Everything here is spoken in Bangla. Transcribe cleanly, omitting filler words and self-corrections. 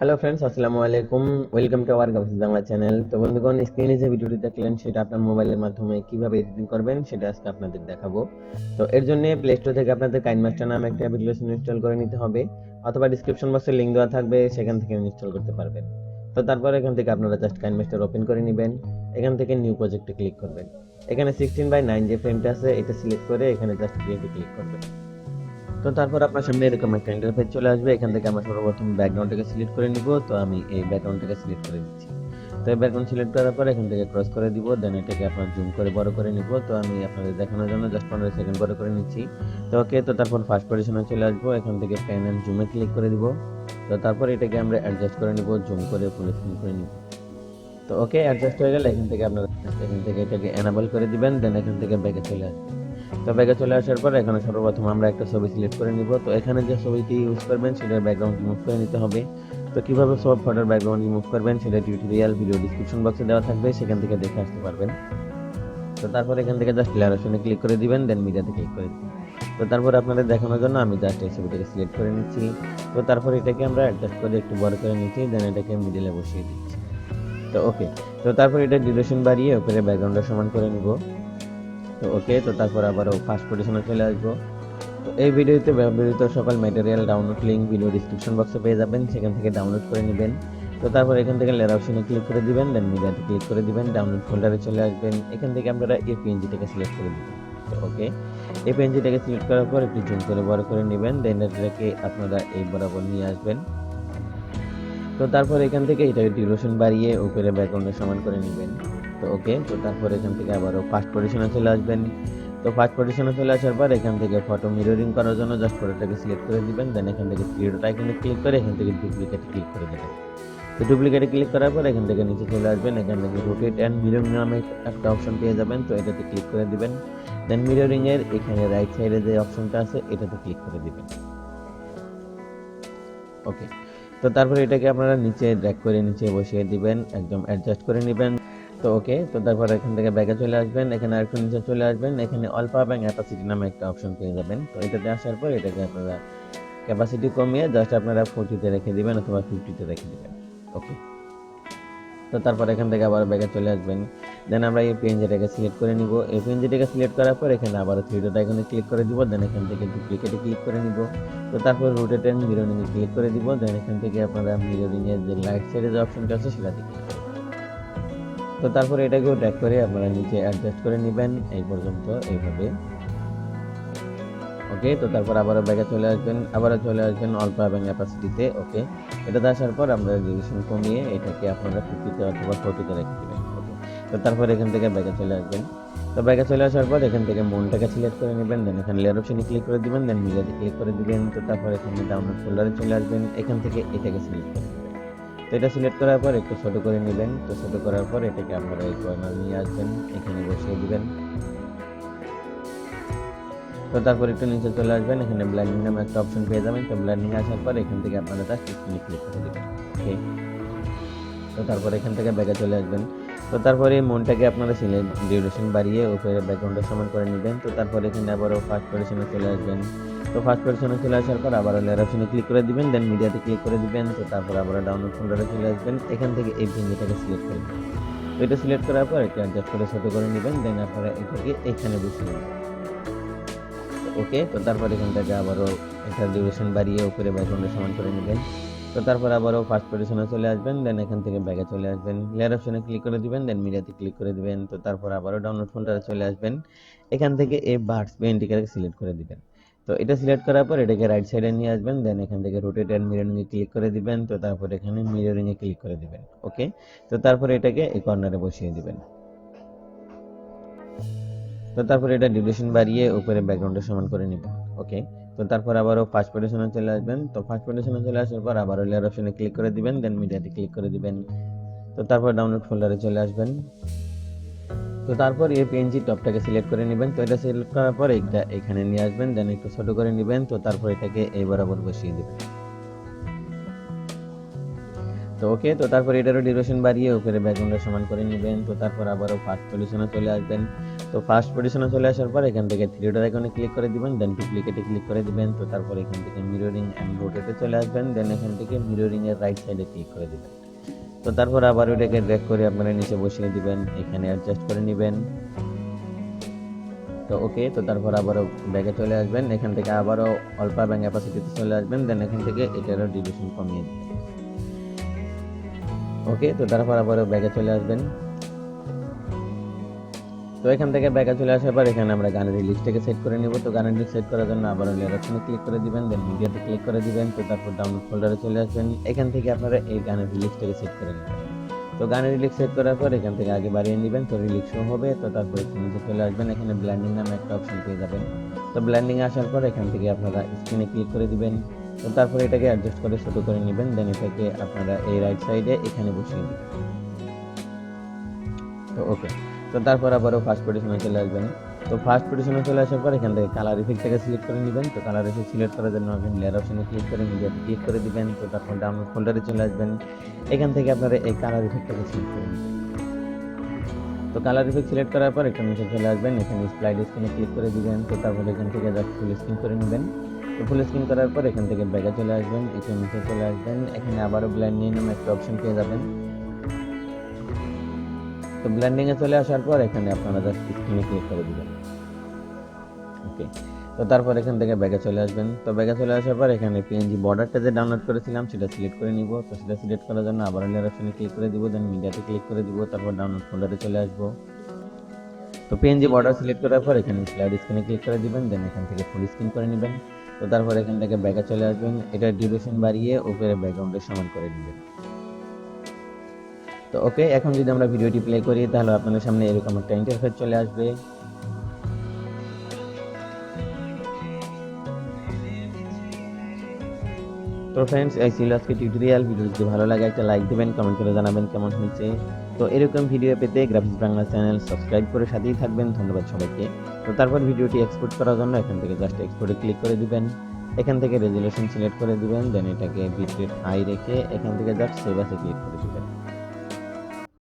হ্যালো ফ্রেন্ডস, আসসালামু আলাইকুম। Welcome to our graphics Bangla channel. তো বন্ধুগণ, স্ক্রিনে যে ভিডিওটি দেখলেন সেটা আপনার মোবাইলের মাধ্যমে কিভাবে এডিটিং করবেন সেটা আজকে আপনাদের দেখাবো। তো এর জন্য প্লে স্টোর থেকে আপনাদের কাইনমাস্টার নামে একটা অ্যাপ্লিকেশন ইনস্টল করে নিতে হবে, অথবা ডিসক্রিপশন বক্সে লিংক দেওয়া থাকবে, সেখান থেকে ইনস্টল করতে পারবেন। তো তারপর এখান থেকে আপনারা জাস্ট কাইনমাস্টার ওপেন করে নেবেন। এখান থেকে নিউ প্রজেক্টে ক্লিক করবেন। এখানে 16:9 যে ফ্রেমটা আছে এটা সিলেক্ট করে এখানে জাস্ট ক্রিয়েটে ক্লিক করবেন। তো তারপর আপনার সামনে এরকম একটা ইন্টারফেস চলে আসবে। এখান থেকে আমরা সর্বপ্রথম ব্যাকগ্রাউন্ডটাকে সিলেক্ট করে নিব। তো আমি এই ব্যাকগ্রাউন্ডটাকে সিলেক্ট করে দিচ্ছি। তো এই ব্যাকগ্রাউন্ড সিলেক্ট করার পর এখান থেকে ক্রস করে দিব, দেন এটাকে আপনার জুম করে বড় করে নিব। তো আমি আপনাদের দেখানোর জন্য জাস্ট 15 সেকেন্ড বড় করে নিচ্ছি। তো ওকে, তো তারপর ফার্স্ট পজিশনে চলে আসবো। এখান থেকে প্যান এন্ড জুমে ক্লিক করে দিব। তো তারপর এটাকে আমরা অ্যাডজাস্ট করে নিব, জুম করে ফুল স্ক্রিন করে নিব। তো ওকে, অ্যাডজাস্ট হয়ে গেলে এখান থেকে আপনারা এখান থেকে এটাকে এনাবল করে দিবেন, দেন এখান থেকে ব্যাকে চলে আসবেন। তো ব্যাগে চলে আসার পর এখানে সর্বপ্রথম আমরা একটা ছবি সিলেক্ট করে নিব। তো এখানে যে ছবিটি ইউজ করবেন সেটার ব্যাকগ্রাউন্ড রিমুভ করে নিতে হবে। তো কিভাবে সব ফটোর ব্যাকগ্রাউন্ড রিমুভ করবেন সেটা টিউটোরিয়াল ভিডিও ডিসক্রিপশন বক্সে দেওয়া থাকবে, সেখান থেকে দেখে আসতে পারবেন। তো তারপর এখান থেকে জাস্ট লেয়ার অপশনে ক্লিক করে দিবেন, দেন মিডিয়াতে ক্লিক করে দিবেন। তো তারপর আপনাদের দেখানোর জন্য আমি জাস্ট এই ছবিটাকে সিলেক্ট করে নিচ্ছি। তো তারপর এটাকে আমরা অ্যাডজাস্ট করে একটু বড় করে নিচ্ছি, দেন এটাকে মিডিলে বসিয়ে দিচ্ছি। তো ওকে, তো তারপর এটা ডিউরেশন বাড়িয়ে উপরে ব্যাকগ্রাউন্ডটা সমান করে নিব। তো ওকে, তো তারপর আবারও ফার্স্ট পজিশনে চলে আসবো। তো এই ভিডিওতে ব্যবহৃত সকল material download link video description বক্সে পেয়ে যাবেন, সেখান থেকে ডাউনলোড করে নেবেন। তো তারপর এখান থেকে লেয়ার অপশনে ক্লিক করে দিবেন, দেন মিডিয়াতে ক্লিক করে দিবেন, ডাউনলোড ফোল্ডারে চলে আসবেন। এখান থেকে আপনারা এই পিএনজিটাকে সিলেক্ট করে দিবেন। তো ওকে, এই পিএনজিটাকে সিলেক্ট করার পর একটু জুম করে বড় করে নেবেন, দেন এটাকে আপনারা এই বরাবর নিয়ে আসবেন। তো তারপর এখান থেকে এটাকে ডিউরেশন বাড়িয়ে উপরে ব্যাকগ্রাউন্ডের সমান করে নেবেন। তো ওকে, তো তারপর এখান থেকে আবারও ফার্স্ট পজিশনে চলে আসবেন। তো ফার্স্ট পজিশনে চলে আসার পর এখান থেকে ফটো মিররিং করার জন্য জাস্ট ফটোটাকে সিলেক্ট করে দিবেন, দেন এখান থেকে থ্রি ডট আইকনে ক্লিক করে এখান থেকে ডুপ্লিকেটে ক্লিক করে দেবেন। তো ডুপ্লিকেটে ক্লিক করার পর এখান থেকে নিচে চলে আসবেন। এখান থেকে রোটেট অ্যান্ড মিরর নামে একটা অপশন পেয়ে যাবেন, তো এটাতে ক্লিক করে দিবেন। দেন মিররিং এর এখানে রাইট সাইডে যে অপশনটা আছে এটাতে ক্লিক করে দিবেন। ওকে, তো তারপরে এটাকে আপনারা নিচে ড্র্যাগ করে নিচে বসিয়ে দিবেন, একদম অ্যাডজাস্ট করে নেবেন। তো ওকে, তো তারপর এখান থেকে ব্যাকে চলে আসবেন, এখানে আরেকটু নিচে চলে আসবেন, এখানে অল্পা এবং অ্যাপাসিটি নামে একটা অপশন পেয়ে যাবেন। তো এটাতে আসার পর এটাকে আপনারা ক্যাপাসিটি কমিয়ে জাস্ট আপনারা 40-তে রেখে দিবেন অথবা 50-তে রেখে দিবেন। ওকে, তো তারপর এখান থেকে আবার ব্যাকে চলে আসবেন, দেন আমরা এই পিএনজিটাকে সিলেক্ট করে নিব। এই পিএনজিটাকে সিলেক্ট করার পর এখানে আবার থ্রি ডট আইকনে ক্লিক করে দিব, দেন এখান থেকে ডুপ্লিকেটে ক্লিক করে নিব। তো তারপর রোটেট এন্ড মিররিং এ ক্লিক করে দিব, দেন এখান থেকে আপনারা মিররিং এর যে রাইট সাইডে যে অপশনটা আছে সেটাতে ক্লিক করে দিবেন। তো তারপর এটাকেও ড্র্যাগ করে আপনারা নিচে অ্যাডজাস্ট করে নেবেন এই পর্যন্ত এইভাবে। ওকে, তো তারপর আবারও চলে আসবেন অল্প এবং অ্যাপাসিটিতে। ওকে, এটাতে আসার পর আমরা রেজোলিউশন কমিয়ে এটাকে আপনারা 50-তে অথবা 40-তে রেখে দিবেন। ওকে, তো তারপর এখান থেকে ব্যাকে চলে আসবেন। তো ব্যাকে চলে আসার পর এখান থেকে মনটাকে সিলেক্ট করে নেবেন, দেন এখানে লেয়ার অপশনে ক্লিক করে দিবেন, দেন মিডিয়াতে ক্লিক করে দিবেন। তো তারপর এখানে ডাউনলোড ফোল্ডারে চলে আসবেন, এখান থেকে এটাকে সিলেক্ট করে দিবেন। তো এটা সিলেক্ট করার পর একটু ছোট করে নেবেন। তো ছোট করার পর এটাকে আপনারা এই কর্নার নিয়ে আসবেন, এখানে বসিয়ে দিবেন। তো তারপর একটু নিচে চলে আসবেন, এখানে ব্লেন্ডিং নামে একটা অপশন পেয়ে যাবেন। তো ব্লেন্ডিং আসার পর এখান থেকে আপনারা জাস্ট স্ক্রিনে ক্লিক করে দিবেন। ওকে, তো তারপর এখান থেকে ব্যাকে চলে আসবেন। তো তারপরে এই মনটাকে আপনারা সিলেক্ট ডিউরেশন বাড়িয়ে উপরে ব্যাকগ্রাউন্ডের সমান করে নেবেন। তো তারপর এখানে আবারও ফার্স্ট পজিশনে চলে আসবেন। তো ফার্স্ট পজিশনে চলে আসার পর আবারও লেয়ার অপশনে ক্লিক করে দিবেন, দেন মিডিয়াতে ক্লিক করে দিবেন। তো তারপর আবারও ডাউনলোড ফোল্ডারে চলে আসবেন, এখান থেকে এই ভিডিওটাকে সিলেক্ট করে দিবেন। তো এটা সিলেক্ট করার পর এটা অ্যাডজাস্ট করে ছোট করে নেবেন, দেন আপনারা এটাকে এখানে বসিয়ে নেবেন। ওকে, তো তারপর এখান থেকে আবারও এটার ডিউরেশন বাড়িয়ে উপরে ব্যাকগ্রাউন্ডের সমান করে নেবেন। তো তারপর আবারও ফার্স্ট পজিশনে চলে আসবেন, দেন এখান থেকে ব্যাকে চলে আসবেন, লেয়ার অপশনে ক্লিক করে দিবেন, দেন মিডিয়াতে ক্লিক করে দিবেন। তো তারপর আবারও ডাউনলোড ফোল্ডারে চলে আসবেন, এখান থেকে এই বার্ডস পেইন্টিংটাকে সিলেক্ট করে দিবেন। তো এটা সিলেক্ট করার পর এটাকে রাইট সাইডে নিয়ে আসবেন, দেন এখান থেকে রোটেট এন্ড মিররিং এ ক্লিক করে দিবেন। তো তারপর এখানে মিররিং এ ক্লিক করে দিবেন। ওকে, তো তারপর এটাকে এই কর্নারে বসিয়ে দিবেন। তো তারপর এটা ডিউরেশন বাড়িয়ে উপরে ব্যাকগ্রাউন্ডের সমান করে নেবেন। ওকে, তো তারপর আবারও ফার্স্ট পজিশনে চলে আসবেন। তো ফার্স্ট পজিশনে চলে আসার পর আবারও লেয়ার অপশনে ক্লিক করে দিবেন, দেন মিডিয়াতে ক্লিক করে দিবেন। তো তারপর ডাউনলোড ফোল্ডারে চলে আসবেন। তো তারপর এই পিএনজি টপটাকে সিলেক্ট করে নেবেন। তো এটা সিলেক্ট করার পর এটা এখানে নিয়ে আসবেন, দেন একটু ছোট করে নেবেন। তো তারপর এটাকে এই বরাবর বসিয়ে দিবেন। তো ওকে, তো তারপর এটারও ডিউরেশন বাড়িয়ে উপরে ব্যাকগ্রাউন্ডের সমান করে নেবেন। তো তারপর আবারও ফার্স্ট পজিশনে চলে আসবেন। তো তো ফার্স্ট পজিশনে চলে আসার পর এখান থেকে থ্রি ডট আইকনে ক্লিক করে দিবেন, দেন ডুপ্লিকেটে ক্লিক করে দিবেন। তো তারপর এখান থেকে মিররিং এন্ড রোটেটে চলে আসবেন, দেন এখান থেকে মিররিং এর রাইট সাইডে ক্লিক করে দিবেন। তো তারপর আবার ওটাকে ড্র্যাগ করে আপনারা নিচে বসিয়ে দিবেন, এখানে অ্যাডজাস্ট করে নেবেন। তো ওকে, তো তারপর আবারও ব্যাগে চলে আসবেন, এখান থেকে আবারও অল্প ব্যাং ক্যাপাসিটিতে চলে আসবেন, দেন এখান থেকে এটারও ডিউরেশন কমিয়ে দিবেন। ওকে, তো তারপর আবারও ব্যাগে চলে আসবেন। তো এখান থেকে ব্যাগে চলে আসার পর এখানে আমরা গানের রিলিজটাকে সেট করে নিব। তো গানের রিলিজ সেট করার জন্য আবার লেয়ার অপশনে ক্লিক করে দিবেন, দেন মিডিয়াতে ক্লিক করে দিবেন। তো তারপর ডাউনলোড ফোল্ডারে চলে আসবেন, এখান থেকে আপনারা এই গানের রিলিজটাকে সেট করে নেবেন। তো গানের রিলিজ সেট করার পর এখান থেকে আগে বাড়িয়ে নেবেন, তো রিলিজ শো হবে। তো তারপর নিচে চলে আসবেন, এখানে ব্ল্যান্ডিং নামে একটা অপশন পেয়ে যাবেন। তো ব্ল্যান্ডিং আসার পর এখান থেকে আপনারা স্ক্রিনে ক্লিক করে দিবেন। তো তারপর এটাকে অ্যাডজাস্ট করে ছোট করে নেবেন, দেন এটাকে আপনারা এই রাইট সাইডে এখানে বসিয়ে দিবেন। তো ওকে, তো তারপর আবারও ফার্স্ট পজিশনে চলে আসবেন। তো ফার্স্ট পজিশনে চলে আসার পর এখান থেকে কালার ইফেক্টটাকে সিলেক্ট করে নেবেন। তো কালার ইফেক্ট সিলেক্ট করার জন্য আপনি লেয়ার অপশনে ক্লিক করে মিডিয়াতে ক্লিক করে দিবেন। তো তারপর ডাউনলোড ফোল্ডারে চলে আসবেন, এখান থেকে আপনারা এই কালার ইফেক্টটাকে সিলেক্ট করে নেবেন। তো কালার ইফেক্ট সিলেক্ট করার পর একটু নিচে চলে আসবেন, এখানে স্লাইড স্ক্রিনে ক্লিক করে দিবেন। তো তারপর এখান থেকে জাস্ট ফুল স্ক্রিন করে নেবেন। তো ফুল স্ক্রিন করার পর এখান থেকে ব্যাগে চলে আসবেন, একটু নিচে চলে আসবেন, এখানে আবারও ব্লেন্ডিং নামে একটা অপশন পেয়ে যাবেন। তো ব্লেন্ডিং এ চলে আসার পর এখানে আপনারা জাস্ট স্ক্রিনে ক্লিক করে দিবেন। ওকে, তো তারপর এখান থেকে ব্যাগে চলে আসবেন। তো ব্যাগে চলে আসার পর এখানে পিএনজি বর্ডারটা যে ডাউনলোড করেছিলাম সেটা সিলেক্ট করে নিব। তো সেটা সিলেক্ট করার জন্য আবার লেয়ার অপশনে ক্লিক করে দিব, দেন মিডিয়াতে ক্লিক করে দিব, তারপর ডাউনলোড ফোল্ডারে চলে আসব। তো পিএনজি বর্ডার সিলেক্ট করার পর এখানে স্লাইড স্ক্রিনে ক্লিক করে দিবেন, দেন এখান থেকে ফুল স্ক্রিন করে নেবেন। তো তারপর এখান থেকে ব্যাগে চলে আসবেন, এটা ডিউরেশন বাড়িয়ে উপরে ব্যাকগ্রাউন্ডের সমান করে নেবেন। তো ওকে, এখন যদি আমরা ভিডিওটি প্লে করি তাহলে আপনাদের সামনে এরকম একটা ইন্টারফেস চলে আসবে। তো ফ্রেন্ডস, এই ছিল আজকে টিউটোরিয়াল। ভিডিও যদি ভালো লাগে একটা লাইক দিবেন, কমেন্ট করে জানাবেন কেমন হয়েছে। তো এরকম ভিডিও পেতে গ্রাফিক্স বাংলা চ্যানেল সাবস্ক্রাইব করে সাথেই থাকবেন। ধন্যবাদ সবাইকে। তো তারপর ভিডিওটি এক্সপোর্ট করার জন্য এখান থেকে জাস্ট এক্সপোর্টে ক্লিক করে দিবেন, এখান থেকে রেজুলেশন সিলেক্ট করে দিবেন, দেন এটাকে বিটরেট হাই রেখে এখান থেকে জাস্ট সেভ আসে ক্লিক করে দিবেন।